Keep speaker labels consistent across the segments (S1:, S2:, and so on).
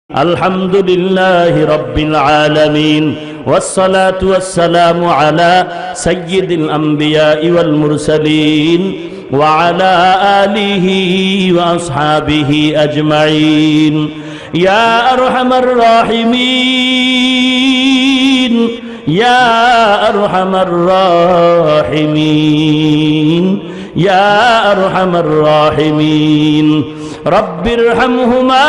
S1: الحمد لله رب العالمين والصلاة والسلام على سيد الأنبياء والمرسلين وعلى آله وأصحابه أجمعين يا أرحم الراحمين يا أرحم الراحمين يا أرحم الراحمين رب ارحمهما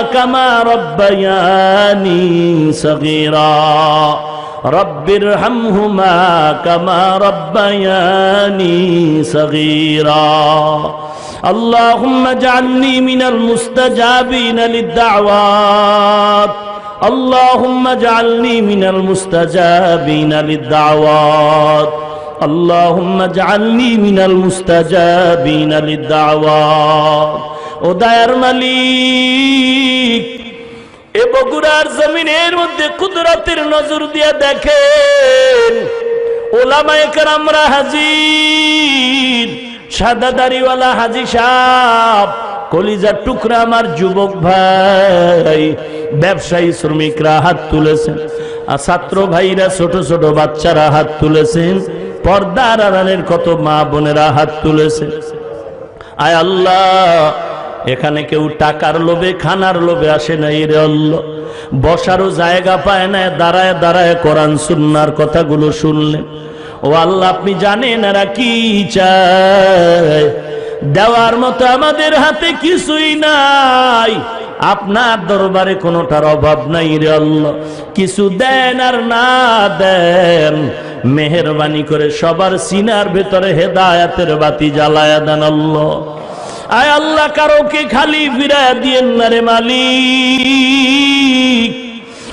S1: كما ربياني صغيرا رب ارحمهما كما ربياني صغيرا اللهم اجعلني من المستجابين للدعوات اللهم اجعلني من المستجابين للدعوات اللهم اجعلني من المستجابين للدعوات ও দয়ার মালিক এ বগুড়ার জমিনের মধ্যে কুদরতের নজর দিয়ে দেখেন ওলামায়ে কেরামরা হাজির সাদা দাড়িওয়ালা হাজী সাহেব কলিজার টুকরা আমার যুবক ভাই ব্যবসায়ী শ্রমিকরা হাত তুলেছেন আর ছাত্র ভাইরা ছোট ছোট বাচ্চারা হাত তুলেছেন পর্দার আড়ালের কত মা বোনেরা হাত তুলেছেন আয় আল্লাহ এখানে কেউ টাকার লোভে খানার লোভে আসে নাই রে আল্লাহ বসারও জায়গা পায় না দাঁড়ায় দাঁড়ায় কোরআন সুন্নাহর কথাগুলো শুনলেন ও আল্লাহ আপনি জানেন এরা কি চায় দেওয়ার মতো আমাদের হাতে কিছুই নাই আপনার দরবারে কোনোটার অভাব নাই রে আল্লাহ কিছু দেন আর না দেন মেহেরবানি করে সবার সিনার ভেতরে হেদায়েতের বাতি জ্বালায়া দেন আল্লাহ আয় আল্লাহ কারোকে খালি ফিরায়া দিয়েন না রে মালিক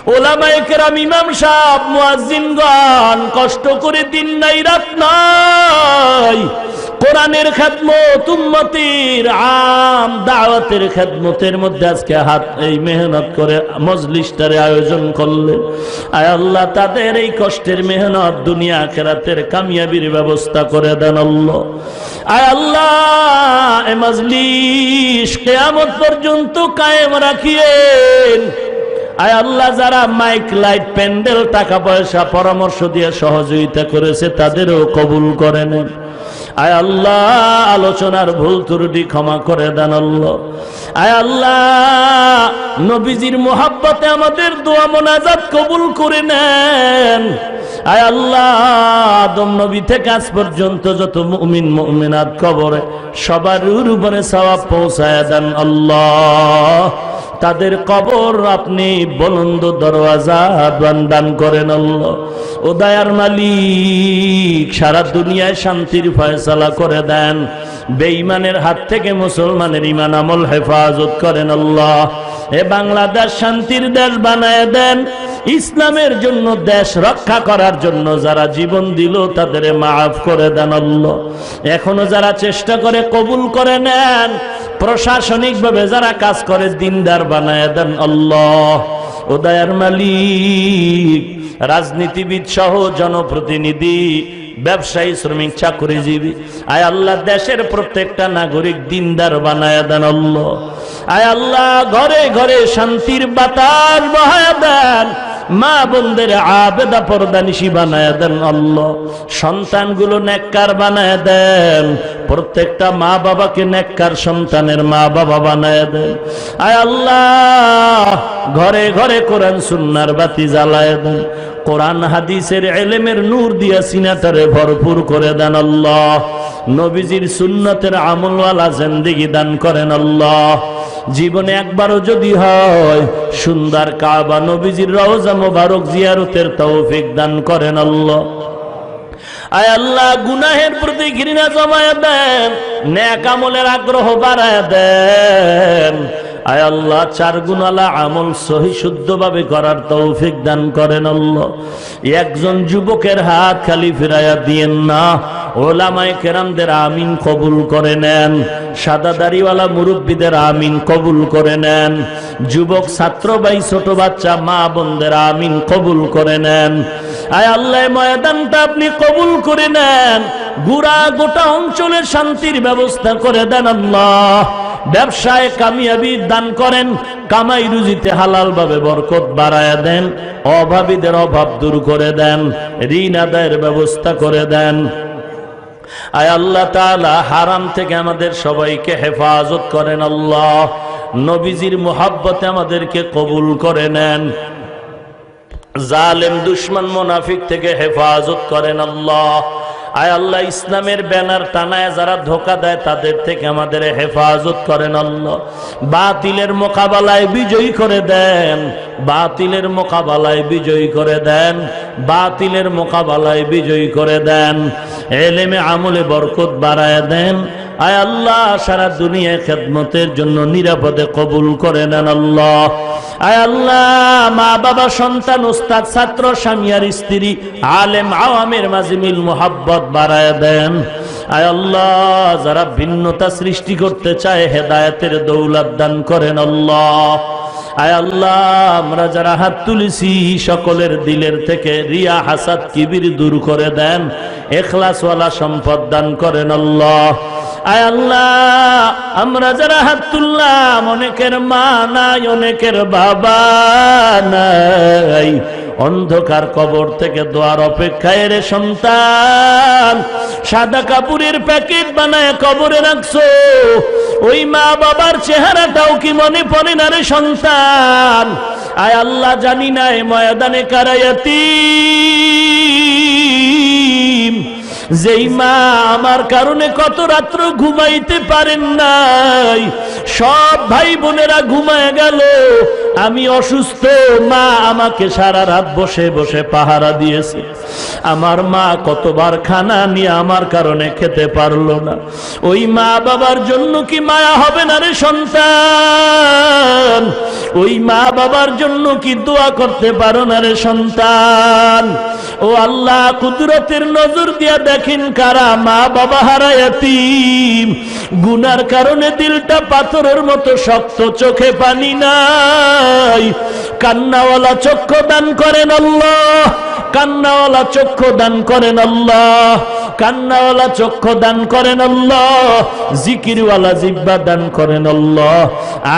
S1: ওলামায়ে কেরাম ইমাম সাহেব মুয়াজ্জিনগণ কষ্ট করে দিন নাই রাত নাই কোরআনের খেদমত উম্মতের আম দাওয়াতের খেদমতের মধ্যে আজকে হাত এই মেহনত করে মজলিসটারে আয়োজন করলেন আয় আল্লাহ তাদের এই কষ্টের মেহনত দুনিয়া আখিরাতের কামিয়াবির ব্যবস্থা করে দেন আল্লাহ আয় আল্লাহ এই মজলিস কিয়ামত পর্যন্ত কায়েম রাখিয়েন আয় আল্লাহ যারা মাইক লাইট প্যান্ডেল টাকা পয়সা পরামর্শ দিয়ে সহযোগিতা করেছে তাদেরও কবুল করে নেন আয় আল্লাহ আলোচনার ভুল ত্রুটি ক্ষমা করে দেন আল্লাহ আয় আল্লাহ নবীজির মোহাব্বতে আমাদের দোয়া মোনাজাত কবুল করে নেন আয় আল্লাহ আদম নবী থেকে আজ পর্যন্ত যত মুমিন মুমিনাত কবরে সবার উপরে সওয়াব পৌঁছায় দেন আল্লাহ তাদের কবর আপনি বুলন্দ দরওয়াজা দান করেন আল্লাহ ও দয়ার মালিক সারা দুনিয়ায় শান্তির ফয়সালা করে দেন বেঈমানের হাত থেকে মুসলমানের ঈমান আমল হেফাজত করেন আল্লাহ এ বাংলাদেশ শান্তির দেশ বানায় দেন ইসলামের জন্য দেশ রক্ষা করার জন্য যারা জীবন দিল তাদের মাফ করে দেন আল্লাহ এখনো যারা চেষ্টা করে কবুল করে নেন প্রশাসনিকভাবে যারা কাজ করে দিনদার বানায় দেন আল্লাহ ও দয়ার মালিক রাজনীতিবিদ সহ জনপ্রতিনিধি ব্যবসায়ী শ্রমিক চাকরিজীবী আয় আল্লাহ দেশের প্রত্যেকটা নাগরিক দিনদার বানায় দেন আল্লাহ আয় আল্লাহ ঘরে ঘরে শান্তির বাতাস বহায় দেন মা বোনদের আবেদা পর্দানিশী বানায় দেন আল্লাহ সন্তানগুলো নেককার বানায় দেন প্রত্যেকটা মা বাবাকে নেককার সন্তানের মা বাবা বানায় দেন আয় আল্লাহ ঘরে ঘরে কোরআন সুন্নাহর বাতি জ্বালায় দেন কোরআন হাদিসের ইলমের নূর দিয়া সিনাটারে ভরপুর করে দেন আল্লাহ নবীজির সুন্নতের আমলওয়ালা জিন্দেগি দান করেন আল্লাহ জীবনে একবারও যদি হয় সুন্দর কাবা নবীজির রওজা মোবারক জিয়ারতের তৌফিক দান করেন আল্লাহ আয় আল্লাহ গুনাহের প্রতি ঘৃণা জমায়া দেন নেক আমলের আগ্রহ বাড়ায়া দেন আয় আল্লাহ চার গুণালা আমল সহি শুদ্ধভাবে করার তৌফিক দান করেন আল্লাহ একজন যুবকের হাত খালি ফিরাইয়া দিয়েন না ওলামায়ে কেরামদের আমিন কবুল করে নেন সাদা দাড়িওয়ালা মুরব্বীদের আমিন কবুল করে নেন যুবক ছাত্র ভাই ছোট বাচ্চা মা বোনদের আমিন কবুল করে নেন আয় আল্লাহ ময়দানটা আপনি কবুল করে নেন গোটা অঞ্চলের শান্তির ব্যবস্থা করে দেন আল্লাহ ব্যবসায় কামিয়াবি দান করেন, কামাই রুজিতে হালাল ভাবে বরকত বাড়ায়া দেন, অভাবীদের অভাব দূর করে দেন, ঋণ আদায়ের ব্যবস্থা করে দেন। আয় আল্লাহ তাআলা হারাম থেকে আমাদের সবাইকে হেফাজত করেন আল্লাহ, নবীজির মুহাব্বতে আমাদেরকে কবুল করে নেন, জালেম দুশমন মুনাফিক থেকে হেফাজত করেন আল্লাহ। আয় আল্লাহ ইসলামের ব্যানার টানায় যারা ধোঁকা দেয় তাদের থেকে আমাদের হেফাজত করেন আল্লাহ, বাতিলের মোকাবেলায় বিজয়ী করে দেন, বাতিলের মোকাবেলায় বিজয়ী করে দেন, বাতিলের মোকাবেলায় বিজয়ী করে দেন, এলেমে আমলে বরকত বাড়ায় দেন। আয় আল্লাহ সারা দুনিয়ায় খেদমতের জন্য নিরাপদে কবুল করে নেন আল্লাহ। আয় আল্লাহ মা বাবা সন্তান উস্তাদ ছাত্র স্বামী আর স্ত্রী আলেম আওয়ামের মাঝে মিল মোহাব্বত বাড়ায় দেন। আয় আল্লাহ যারা ভিন্নতা সৃষ্টি করতে চায় হেদায়েতের দৌলত দান করেন আল্লাহ। আয় আল্লাহ আমরা যারা হাত তুলেছি সকলের দিলের থেকে রিয়া হাসাদ কিবির দূর করে দেন, ইখলাসওয়ালা সম্পদ দান করেন আল্লাহ। আয় আল্লাহ আমরা যারা হাত তুললাম অনেকের মা নাই, অনেকের বাবা নাই, অন্ধকার কবর থেকে দোয়ার অপেক্ষায় রে সন্তান সাদা কাপড়ের প্যাকেট বানায় কবরে রাখছো, ওই মা বাবার চেহারাটাও কি মনে পড়ে না রে সন্তান? আয় আল্লাহ জানি না এই ময়দানে কারায়াতি যেই মা আমার কারণে কত রাত্র ঘুমাইতে পারেন নাই, সব ভাই বোনেরা ঘুমায় গেল, আমি অসুস্থ, মা আমাকে সারা রাত বসে বসে পাহারা দিয়েছে, আমার মা কতবার খানা নিয়ে আমার কারণে খেতে পারলো না, ওই মা বাবার জন্য কি মায়া হবে না রে সন্তান? ওই মা বাবার জন্য কি দোয়া করতে পারো না রে সন্তান? ও আল্লাহ কুদরতের নজর দিয়া দেখেন কারা মা বাবা হারা ইয়াতীম, গুনার কারণে দিলটা পাথরের মতো শক্ত, চোখে পানি নাই, কান্নাওয়ালা চক্ষু দান করেন আল্লাহ, কান্নাওয়ালা চক্ষু দান করেন আল্লাহ, কান্নাওয়ালা চক্ষু দান করেন আল্লাহ, জিকিরওয়ালা জিহ্বা দান করেন আল্লাহ,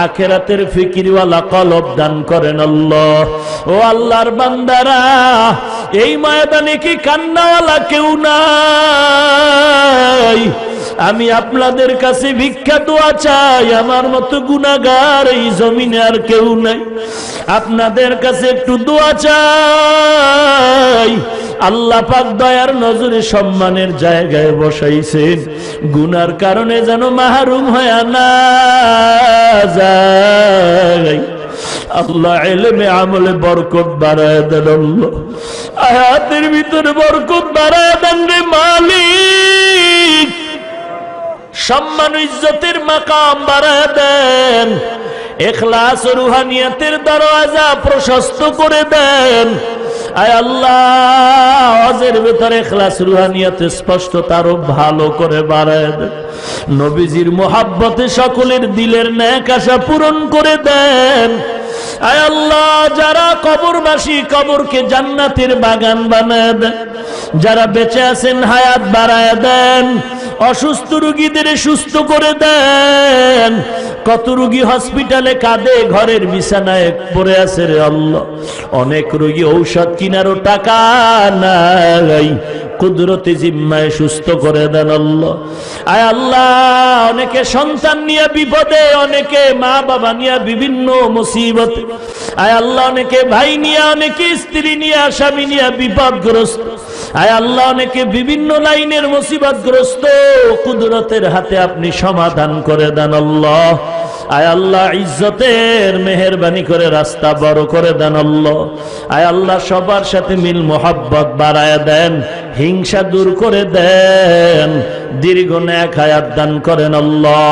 S1: আখিরাতের ফিকিরওয়ালা কলব দান করেন আল্লাহ। ও আল্লাহর বান্দারা এই ময়দানে কি কান্নাওয়ালা কেউ নাই? আমি আপনাদের কাছে ভিক্ষা দোয়া চাই, আমার মতো গুনাহগার এই জমিনে আর কেউ নাই, আপনাদের কাছে একটু দোয়া চাই। আল্লাহ পাক দয়ার নজরে সম্মানের জায়গায় বসাইছেন, গুনার কারণে যেন মাহরুম হয় না যায়। আল্লাহ ইলমে আমলে বরকত বাড়ায় দেন আল্লাহ, আয়াতের ভিতরে বরকত বাড়ায় দেন রে মালিক, সম্মান ইজ্জতের মাকাম বাড়ায় দেন, ইখলাস ও রুহানিয়াতের দরওয়াজা প্রশস্ত করে দেন। আয় আল্লাহ ওয়াজের ভিতরে ইখলাস রুহানিয়াত স্পষ্টতা আরো ভালো করে বাড়ায় দেন, নবীজির মুহাব্বতে সকলের দিলের নেক আশা পূরণ করে দেন। আয় আল্লাহ যারা কবরবাসী কবরকে জান্নাতের বাগান বানায় দেন, যারা বেঁচে আছেন হায়াত বাড়ায় দেন, অসুস্থ রোগীদের সুস্থ করে দেন। কত রোগী হসপিটালে কাঁদে, ঘরের বিছানায় পড়ে আছে রে আল্লাহ, অনেক রোগী ঔষধ কিনারও টাকা নাই, কুদরতি জিম্মায় সুস্থ করে দেন আল্লাহ। আয় আল্লাহ অনেকে সন্তান নিয়ে বিপদে, অনেকে মা বাবা নিয়ে বিভিন্ন মুসিবত, আয় আল্লাহ অনেকে ভাই নিয়ে, অনেকে স্ত্রী নিয়ে, স্বামী নিয়ে বিপদগ্রস্ত, আয় আল্লাহ অনেকে বিভিন্ন লাইনের মুসিবতগ্রস্ত, কুদরতের হাতে আপনি সমাধান করে দেন আল্লাহ। আয় আল্লাহ ইজ্জতের মেহেরবানি করে রাস্তা বড় করে দেন আল্লাহ। আয় আল্লাহ সবার সাথে মিল মোহাব্বত বাড়ায় দেন, হিংসা দূর করে দেন, দীর্ঘ নেক হায়াত দান করেন আল্লাহ।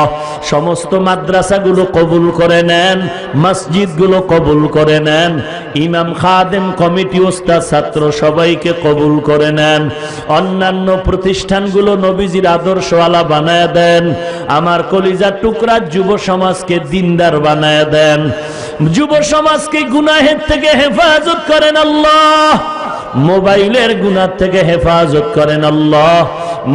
S1: সমস্ত মাদ্রাসাগুলো কবুল করে নেন, মসজিদগুলো কবুল করে নেন, ইমাম খাদেম কমিটি ওস্তাদ ছাত্র সবাইকে কবুল করে নেন, অন্যান্য প্রতিষ্ঠানগুলো নবীজির আদর্শওয়ালা বানায় দেন, আমার কলিজার টুকরা যুব সমাজকে দিনদার বানায় দেন, যুব সমাজকে গুনাহের থেকে হেফাজত করেন আল্লাহ, মোবাইলের গুনাহ থেকে হেফাজত করেন আল্লাহ,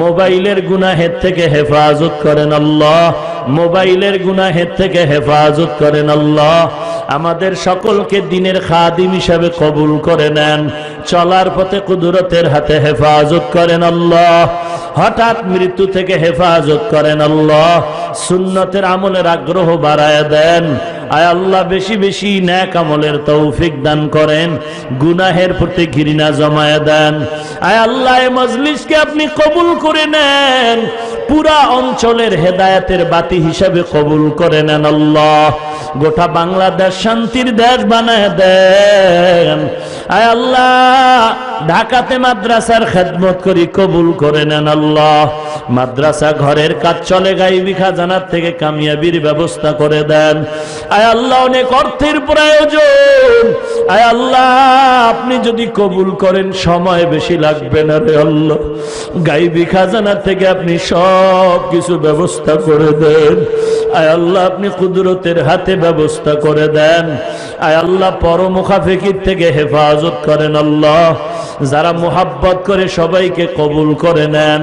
S1: মোবাইলের গুনাহের থেকে হেফাজত করেন আল্লাহ। মোবাইলের গুনাহের থেকে হেফাজত করেন আল্লাহ। আমাদের সকলকে দিনের খাদিম হিসাবে কবুল করে নেন। চলার পথে কুদরতের হাতে হেফাজত করেন আল্লাহ। হঠাৎ মৃত্যু থেকে হেফাজত করেন আল্লাহ। সুন্নতের আমলের আগ্রহ বাড়ায় দেন। আয় আল্লাহ, বেশি বেশি নেক আমলের তৌফিক দান করেন। গুনাহের প্রতি ঘৃণা জমায় দেন। আয় আল্লাহ, এই মজলিসকে আপনি কবুল করে নেন। পুরা অঞ্চলের হেদায়েতের বাতি হিসাবে কবুল করে নেন আল্লাহ। গোটা বাংলাদেশ শান্তির দেশ বানায় দেন। আয় আল্লাহ, ঢাকাতে মাদ্রাসার খেদমত করি, কবুল করে নেন আল্লাহ। মাদ্রাসা ঘরের কাজ চলে, গাইবি খাজানার থেকে কামিয়াবির ব্যবস্থা করে দেন। আয় আল্লাহ, অনেক অর্থের প্রয়োজন। আয় আল্লাহ, আপনি যদি কবুল করেন সময় বেশি লাগবে না রে আল্লাহ। গাইবি খাজানা থেকে আপনি সব কিছু ব্যবস্থা করে দেন। আয় আল্লাহ, আপনি কুদরতের হাতে ব্যবস্থা করে দেন। আয় আল্লাহ, পরমুখাফিকির থেকে হেফাজত করেন আল্লাহ। যারা মুহাব্বত করে সবাইকে কবুল করে নেন।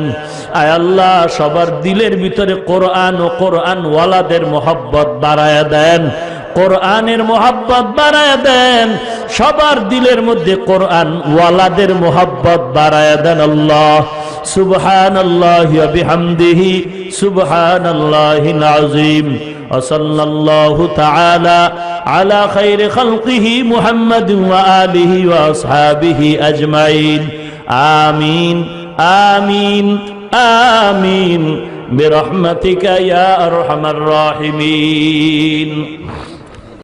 S1: আয় আল্লাহ, সবার দিলের ভিতরে কোরআন ও কোরআন ওয়ালাদের মুহাব্বত বাড়ায়া দেন। কোরআনের মুহাব্বত বাড়ায়া দেন। সবার দিলের মধ্যে কোরআন ওয়ালাদের মুহাব্বত বাড়ায়া দেন আল্লাহ। সুবহানাল্লাহি ওয়া বিহামদিহি সুবহানাল্লাহিল আযীম। ওয়া সাল্লাল্লাহু তাআলা আলা খায়রি খালকিহি মুহাম্মাদিন ওয়া আলিহি ওয়া আসহাবিহি আজমাইন। আমিন আমিন আমিন বিরহমাতিকা ইয়া আরহামার রাহিমিন।